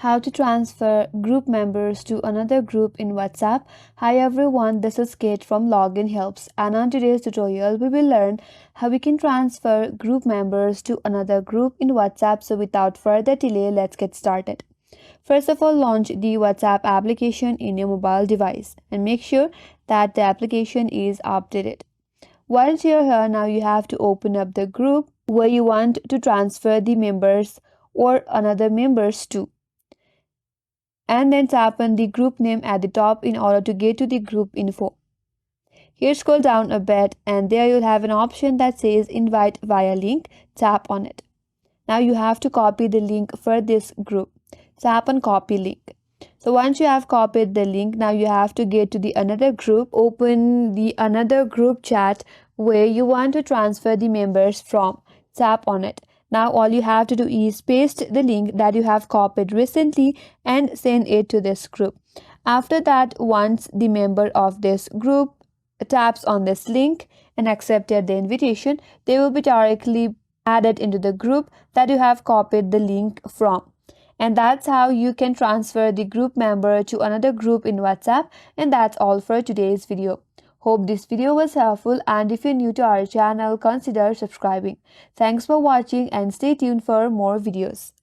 How to transfer group members to another group in WhatsApp. Hi everyone, this is Kate from Login Helps, and on today's tutorial we will learn how we can transfer group members to another group in WhatsApp. So without further delay, let's get started. First of all, launch the WhatsApp application in your mobile device and make sure that the application is updated. Once you're here, now you have to open up the group where you want to transfer the members or another members to, and then tap on the group name at the top in order to get to the group info. Here, scroll down a bit and there you'll have an option that says invite via link. Tap on it. Now you have to copy the link for this group. Tap on copy link. So once you have copied the link, now you have to get to the another group. Open the another group chat where you want to transfer the members from. Tap on it. Now all you have to do is paste the link that you have copied recently and send it to this group. After that, once the member of this group taps on this link and accepted the invitation, they will be directly added into the group that you have copied the link from. And that's how you can transfer the group member to another group in WhatsApp. And that's all for today's video. Hope this video was helpful, and if you're new to our channel, consider subscribing. Thanks for watching and stay tuned for more videos.